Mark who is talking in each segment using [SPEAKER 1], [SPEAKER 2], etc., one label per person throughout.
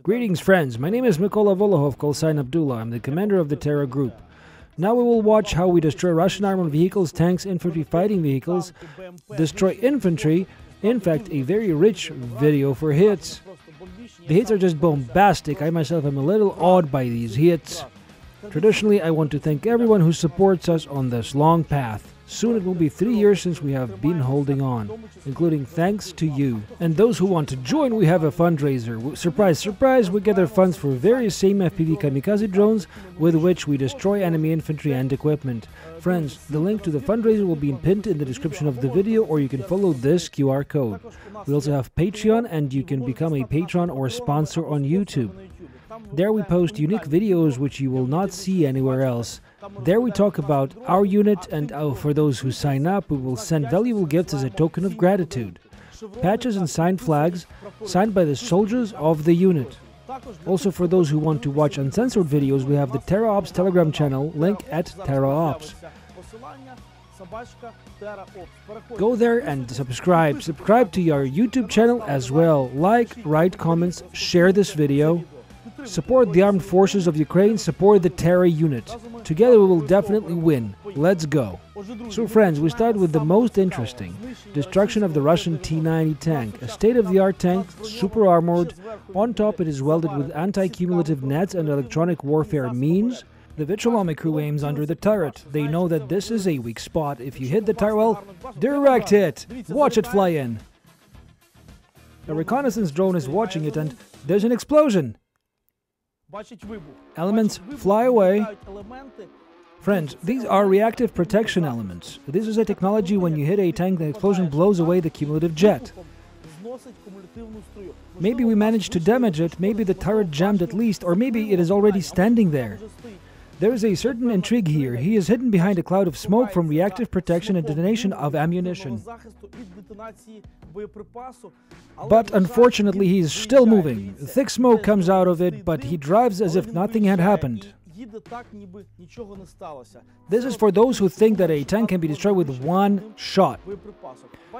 [SPEAKER 1] Greetings, friends. My name is Mykola Volohov, call sign Abdullah. I'm the commander of the Terra Group. Now we will watch how we destroy Russian armored vehicles, tanks, infantry fighting vehicles, destroy infantry. In fact, a very rich video for hits. The hits are just bombastic. I myself am a little awed by these hits. Traditionally, I want to thank everyone who supports us on this long path. Soon it will be 3 years since we have been holding on, including thanks to you. And those who want to join, we have a fundraiser. Surprise, surprise, we gather funds for various same FPV kamikaze drones with which we destroy enemy infantry and equipment. Friends, the link to the fundraiser will be pinned in the description of the video, or you can follow this QR code. We also have Patreon, and you can become a patron or sponsor on YouTube. There we post unique videos which you will not see anywhere else. There we talk about our unit, and for those who sign up, we will send valuable gifts as a token of gratitude. Patches and signed flags, signed by the soldiers of the unit. Also, for those who want to watch uncensored videos, we have the Terra Ops Telegram channel, link at Terra Ops. Go there and subscribe. Subscribe to our YouTube channel as well. Like, write comments, share this video. Support the armed forces of Ukraine, support the Terra unit. Together we will definitely win. Let's go. So friends, we start with the most interesting. Destruction of the Russian T-90 tank. A state-of-the-art tank, super armored. On top it is welded with anti-cumulative nets and electronic warfare means. The Vicholome crew aims under the turret. They know that this is a weak spot. If you hit the turret, well, direct hit. Watch it fly in. A reconnaissance drone is watching it and there's an explosion. Elements fly away. Friends, these are reactive protection elements. This is a technology when you hit a tank, the explosion blows away the cumulative jet. Maybe we managed to damage it, maybe the turret jammed at least, or maybe it is already standing there. There is a certain intrigue here. He is hidden behind a cloud of smoke from reactive protection and detonation of ammunition. But unfortunately he is still moving. Thick smoke comes out of it, but he drives as if nothing had happened. This is for those who think that a tank can be destroyed with one shot.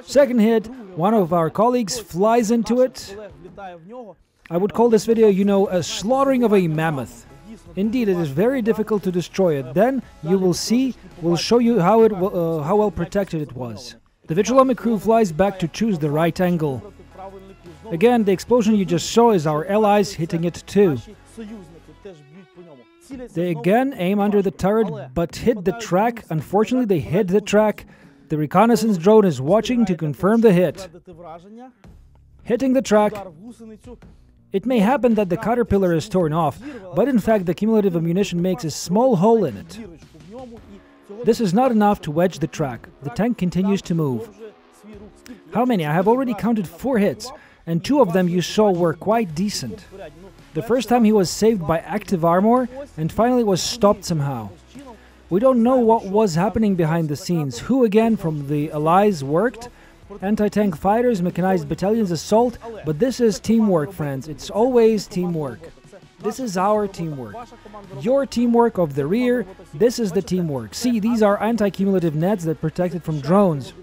[SPEAKER 1] Second hit, one of our colleagues flies into it. I would call this video, a slaughtering of a mammoth. Indeed, it is very difficult to destroy it. Then you will see, we'll show you how well protected it was. The Vicholome crew flies back to choose the right angle. Again, the explosion you just saw is our allies hitting it too. They again aim under the turret, but hit the track. Unfortunately, they hit the track. The reconnaissance drone is watching to confirm the hit. Hitting the track. It may happen that the caterpillar is torn off, but in fact the cumulative ammunition makes a small hole in it. This is not enough to wedge the track. The tank continues to move. How many? I have already counted 4 hits, and 2 of them you saw were quite decent. The first time he was saved by active armor, and finally was stopped somehow. We don't know what was happening behind the scenes, who again from the allies worked. Anti-tank fighters, mechanized battalions, assault, but this is teamwork, friends. It's always teamwork. This is our teamwork. Your teamwork of the rear, this is the teamwork. See, these are anti-cumulative nets that protect it from drones.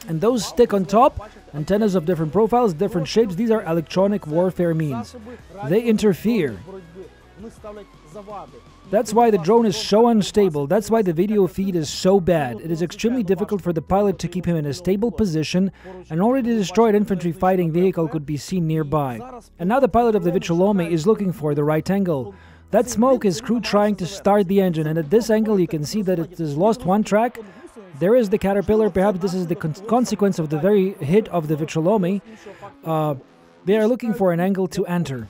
[SPEAKER 1] And those stick on top, antennas of different profiles, different shapes, these are electronic warfare means. They interfere. That's why the drone is so unstable, that's why the video feed is so bad. It is extremely difficult for the pilot to keep him in a stable position. An already destroyed infantry fighting vehicle could be seen nearby. And now the pilot of the Vicholome is looking for the right angle. That smoke is crew trying to start the engine, and at this angle you can see that it has lost one track. There is the caterpillar, perhaps this is the consequence of the very hit of the Vicholome. They are looking for an angle to enter.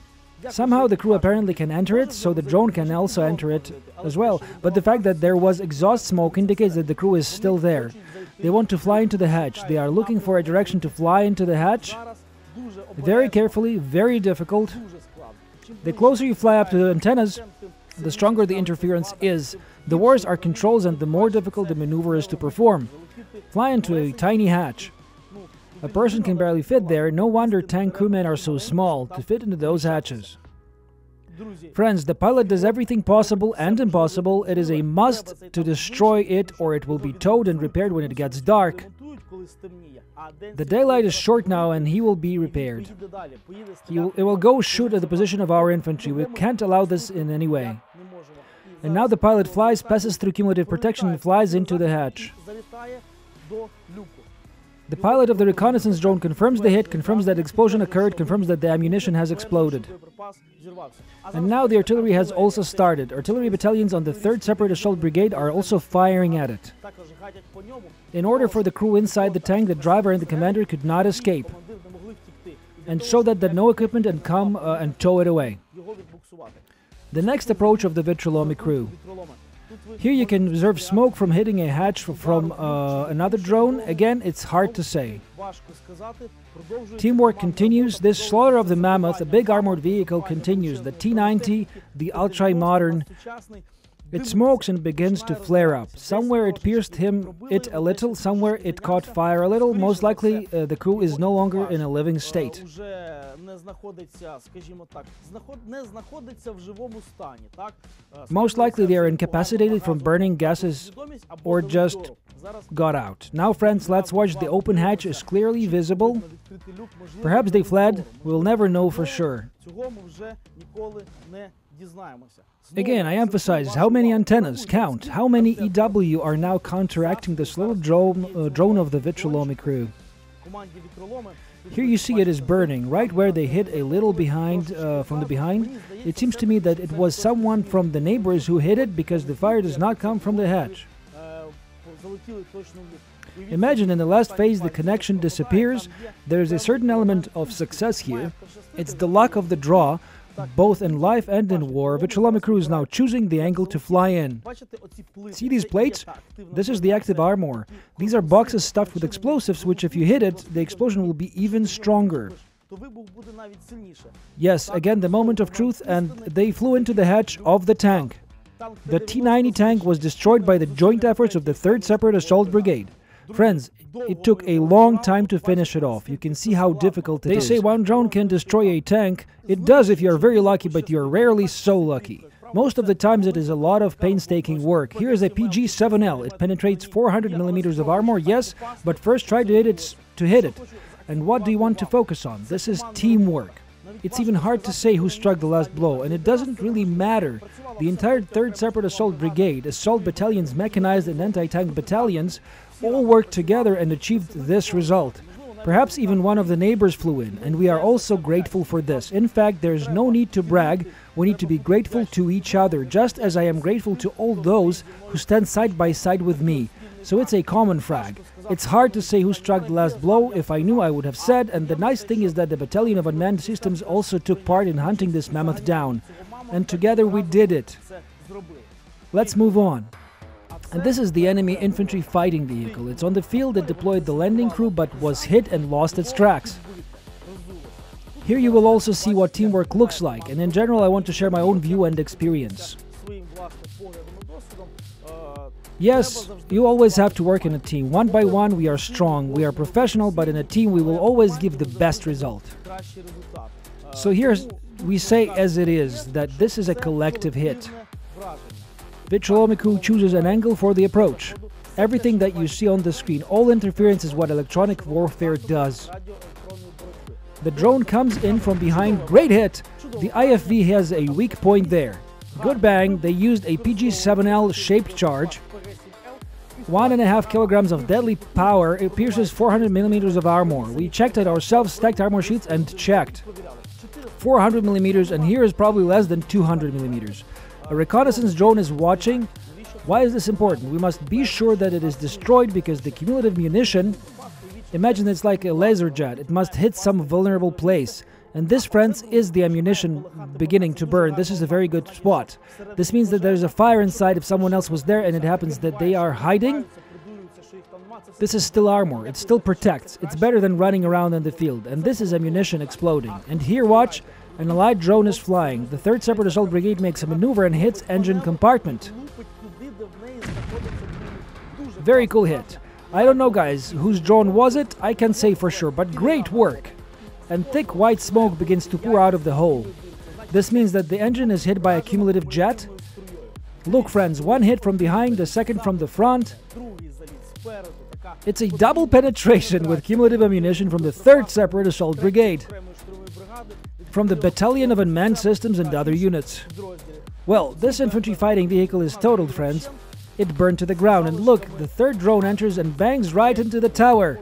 [SPEAKER 1] Somehow the crew apparently can enter it, so the drone can also enter it as well. But the fact that there was exhaust smoke indicates that the crew is still there. They want to fly into the hatch. They are looking for a direction to fly into the hatch. Very carefully, very difficult. The closer you fly up to the antennas, the stronger the interference is. The worse are controls and the more difficult the maneuver is to perform. Fly into a tiny hatch. A person can barely fit there, no wonder tank crewmen are so small, to fit into those hatches. Friends, the pilot does everything possible and impossible. It is a must to destroy it, or it will be towed and repaired when it gets dark. The daylight is short now, and he will be repaired. It will go shoot at the position of our infantry. We can't allow this in any way. And now the pilot flies, passes through cumulative protection, and flies into the hatch. The pilot of the reconnaissance drone confirms the hit, confirms that explosion occurred, confirms that the ammunition has exploded. And now the artillery has also started. Artillery battalions on the 3rd Separate Assault Brigade are also firing at it. In order for the crew inside the tank, the driver and the commander could not escape, and so that no equipment and come and tow it away. The next approach of the Vitrolomi crew. Here you can observe smoke from hitting a hatch from another drone. Again, it's hard to say. Teamwork continues. This slaughter of the Mammoth, a big armored vehicle, continues. The T-90, the ultra-modern. It smokes and begins to flare up. Somewhere it pierced it a little, somewhere it caught fire a little. Most likely the crew is no longer in a living state. Most likely they are incapacitated from burning gases or just got out. Now, friends, let's watch. The open hatch is clearly visible. Perhaps they fled. We'll never know for sure. Again, I emphasize how many antennas, count, how many EW are now counteracting this little drone of the Vitrolomi crew. Here you see it is burning, right where they hit a little behind, from the behind. It seems to me that it was someone from the neighbors who hit it, because the fire does not come from the hatch. Imagine in the last phase the connection disappears. There is a certain element of success here. It's the luck of the draw. Both in life and in war, Vitrolomi crew is now choosing the angle to fly in. See these plates? This is the active armor. These are boxes stuffed with explosives, which if you hit it, the explosion will be even stronger. Yes, again the moment of truth, and they flew into the hatch of the tank. The T-90 tank was destroyed by the joint efforts of the 3rd Separate Assault Brigade. Friends, it took a long time to finish it off. You can see how difficult it is. They say one drone can destroy a tank. It does if you're very lucky, but you're rarely so lucky. Most of the times it is a lot of painstaking work. Here is a PG-7L. It penetrates 400 millimeters of armor, yes, but first try to hit it. And what do you want to focus on? This is teamwork. It's even hard to say who struck the last blow, and it doesn't really matter. The entire 3rd Separate Assault Brigade, assault battalions, mechanized and anti-tank battalions, all worked together and achieved this result. Perhaps even one of the neighbors flew in, and we are also grateful for this. In fact, there is no need to brag. We need to be grateful to each other, just as I am grateful to all those who stand side by side with me. So it's a common frag. It's hard to say who struck the last blow. If I knew, I would have said, and the nice thing is that the Battalion of Unmanned Systems also took part in hunting this mammoth down. And together we did it. Let's move on. And this is the enemy infantry fighting vehicle. It's on the field. It deployed the landing crew but was hit and lost its tracks. Here you will also see what teamwork looks like, and in general I want to share my own view and experience. Yes, you always have to work in a team. One by one we are strong, we are professional, but in a team we will always give the best result. So here we say as it is, that this is a collective hit. Vitrolomi crew chooses an angle for the approach. Everything that you see on the screen, all interference is what electronic warfare does. The drone comes in from behind, great hit! The IFV has a weak point there. Good bang, they used a PG-7L shaped charge. 1.5 kilograms of deadly power, it pierces 400 millimeters of armor. We checked it ourselves, stacked armor sheets and checked. 400 millimeters, and here is probably less than 200 millimeters. A reconnaissance drone is watching. Why is this important? We must be sure that it is destroyed because the cumulative munition, imagine it's like a laser jet, it must hit some vulnerable place. And this, friends, is the ammunition beginning to burn. This is a very good spot. This means that there's a fire inside if someone else was there and it happens that they are hiding. This is still armor. It still protects. It's better than running around in the field. And this is ammunition exploding. And here, watch, an allied drone is flying. The 3rd Separate Assault Brigade makes a maneuver and hits engine compartment. Very cool hit. I don't know, guys, whose drone was it? I can't say for sure, but great work. And thick white smoke begins to pour out of the hole. This means that the engine is hit by a cumulative jet. Look, friends, one hit from behind, the second from the front. It's a double penetration with cumulative ammunition from the 3rd Separate Assault Brigade, from the Battalion of Unmanned Systems and other units. Well, this infantry fighting vehicle is totaled, friends. It burned to the ground, and look, the 3rd drone enters and bangs right into the tower.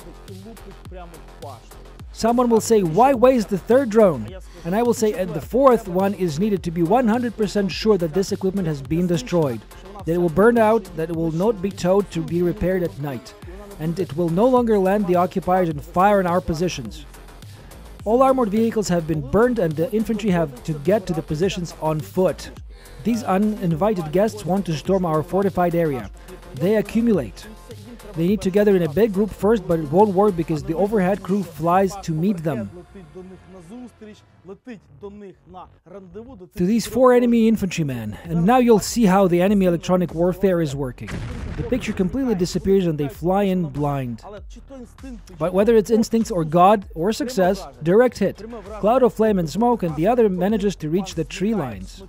[SPEAKER 1] Someone will say, why waste the 3rd drone? And I will say, the 4th one is needed to be 100% sure that this equipment has been destroyed, that it will burn out, that it will not be towed to be repaired at night, and it will no longer land the occupiers and fire in our positions. All armored vehicles have been burned, and the infantry have to get to the positions on foot. These uninvited guests want to storm our fortified area. They accumulate. They need to gather in a big group first, but it won't work because the overhead crew flies to meet them. To these 4 enemy infantrymen, and now you'll see how the enemy electronic warfare is working. The picture completely disappears and they fly in blind. But whether it's instincts or God or success, direct hit, cloud of flame and smoke, and the other manages to reach the tree lines.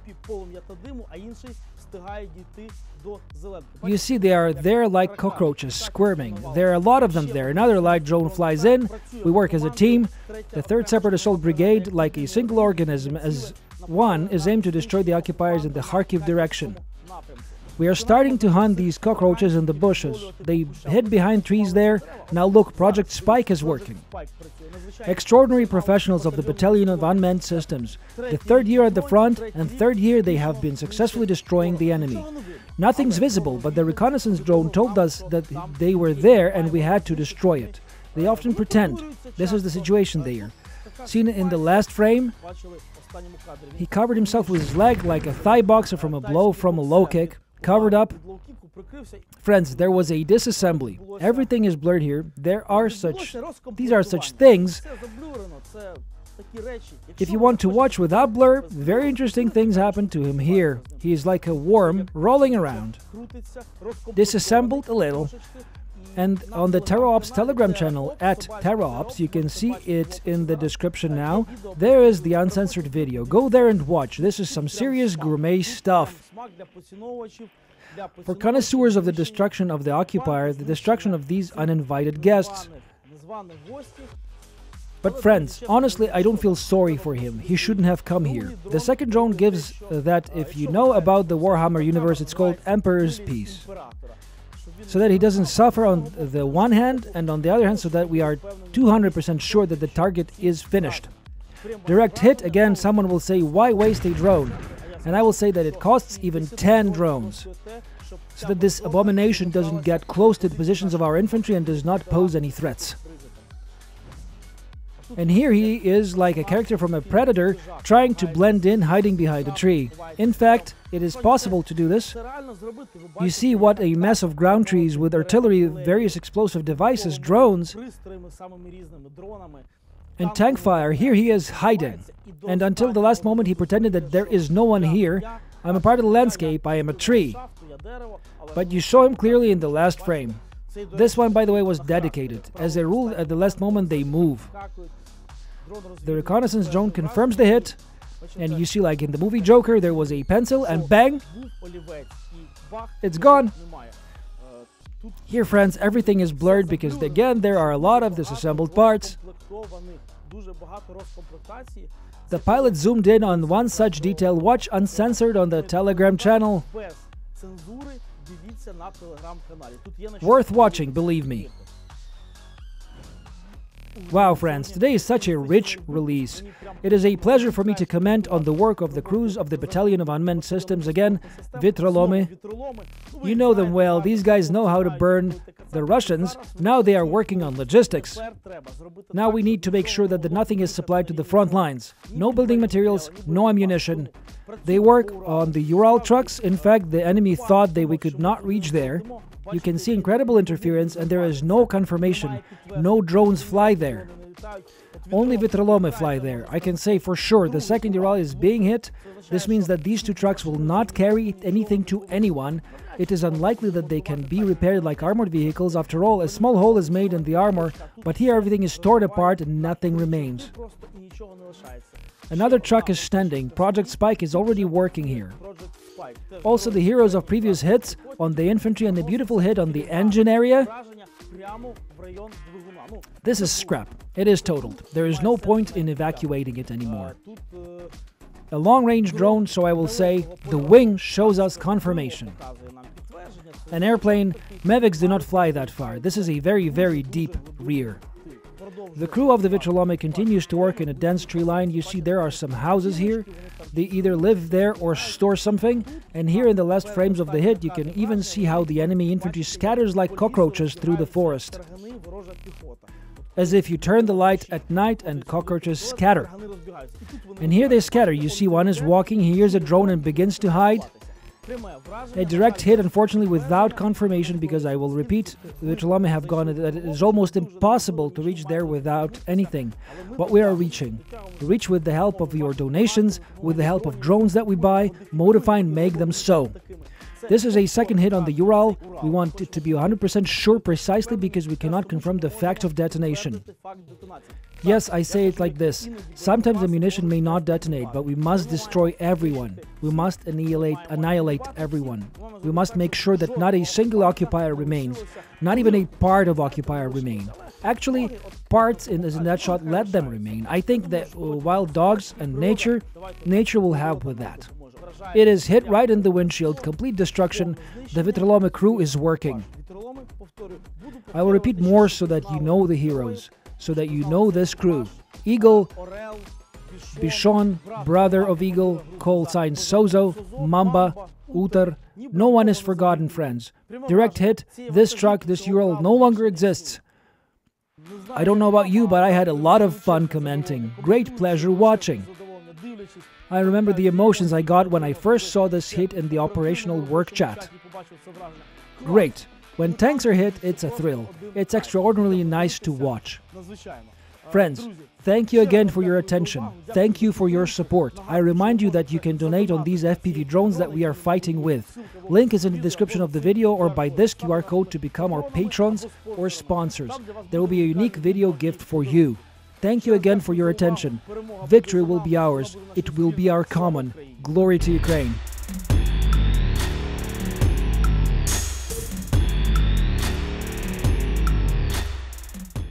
[SPEAKER 1] You see, they are there like cockroaches, squirming. There are a lot of them there. Another light drone flies in. We work as a team. The 3rd Separate Assault Brigade, like a single organism, as one, is aimed to destroy the occupiers in the Kharkiv direction. We are starting to hunt these cockroaches in the bushes. They hid behind trees there. Now look, Project Spike is working. Extraordinary professionals of the Battalion of Unmanned Systems. The 3rd year at the front, and 3rd year they have been successfully destroying the enemy. Nothing's visible, but the reconnaissance drone told us that they were there and we had to destroy it. They often pretend. This is the situation there. Seen in the last frame, he covered himself with his leg like a thigh boxer from a blow from a low kick. Covered up. Friends, there was a disassembly. Everything is blurred here. These are such things. If you want to watch without blur, very interesting things happen to him here. He is like a worm rolling around. Disassembled a little. And on the TerraOps Telegram channel, at TerraOps, you can see it in the description now. There is the uncensored video. Go there and watch. This is some serious gourmet stuff. For connoisseurs of the destruction of the occupier, the destruction of these uninvited guests. But friends, honestly, I don't feel sorry for him. He shouldn't have come here. The 2nd drone gives that if you know about the Warhammer universe, it's called Emperor's Peace. So that he doesn't suffer on the one hand, and on the other hand, so that we are 200% sure that the target is finished. Direct hit, again, someone will say, why waste a drone? And I will say that it costs even 10 drones. So that this abomination doesn't get close to the positions of our infantry and does not pose any threats. And here he is like a character from a Predator trying to blend in, hiding behind a tree. In fact, it is possible to do this. You see what a mess of ground trees with artillery, various explosive devices, drones, and tank fire. Here he is hiding. And until the last moment he pretended that there is no one here. I'm a part of the landscape, I am a tree. But you saw him clearly in the last frame. This one, by the way, was dedicated. As a rule, at the last moment they move. The reconnaissance drone confirms the hit, and you see, like in the movie Joker, there was a pencil and bang, it's gone. Here, friends, everything is blurred because, again, there are a lot of disassembled parts. The pilot zoomed in on one such detail. Watch uncensored on the Telegram channel. Worth watching, believe me. Wow, friends, today is such a rich release. It is a pleasure for me to comment on the work of the crews of the Battalion of Unmanned Systems. Again, Vitrolomy. You know them well. These guys know how to burn the Russians. Now they are working on logistics. Now we need to make sure that nothing is supplied to the front lines. No building materials, no ammunition. They work on the Ural trucks. In fact, the enemy thought we could not reach there. You can see incredible interference, and there is no confirmation. No drones fly there. Only Vitrolome fly there. I can say for sure the second Ural is being hit. This means that these two trucks will not carry anything to anyone. It is unlikely that they can be repaired like armored vehicles. After all, a small hole is made in the armor, but here everything is torn apart and nothing remains. Another truck is standing. Project Spike is already working here. Also, the heroes of previous hits on the infantry and the beautiful hit on the engine area. This is scrap. It is totaled. There is no point in evacuating it anymore. A long-range drone, so I will say, the wing shows us confirmation. An airplane, Mavics do not fly that far. This is a very, very deep rear. The crew of the Vitrolome continues to work in a dense tree line. You see there are some houses here. They either live there or store something. And here in the last frames of the hit, you can even see how the enemy infantry scatters like cockroaches through the forest. As if you turn the light at night and cockroaches scatter. And here they scatter. You see one is walking, he hears a drone and begins to hide. A direct hit, unfortunately, without confirmation, because I will repeat, the Vitrolome have gone, it is almost impossible to reach there without anything. But we are reaching. We reach with the help of your donations, with the help of drones that we buy, modify and make them so. This is a second hit on the Ural. We want it to be 100% sure precisely because we cannot confirm the fact of detonation. Yes, I say it like this. Sometimes the munition may not detonate, but we must destroy everyone. We must annihilate everyone. We must make sure that not a single occupier remains. Not even a part of occupier remain. Actually, parts in that shot, let them remain. I think that wild dogs and nature will help with that. It is hit right in the windshield, complete destruction. The Vitrolome crew is working. I will repeat more so that you know the heroes, so that you know this crew. Eagle, Bichon, brother of Eagle, call sign Sozo, Mamba, Uter. No one is forgotten, friends. Direct hit, this truck, this Ural no longer exists. I don't know about you, but I had a lot of fun commenting. Great pleasure watching. I remember the emotions I got when I first saw this hit in the operational work chat. Great. When tanks are hit, it's a thrill. It's extraordinarily nice to watch. Friends, thank you again for your attention. Thank you for your support. I remind you that you can donate on these FPV drones that we are fighting with. Link is in the description of the video or by this QR code to become our patrons or sponsors. There will be a unique video gift for you. Thank you again for your attention. Victory will be ours. It will be our common. Glory to Ukraine.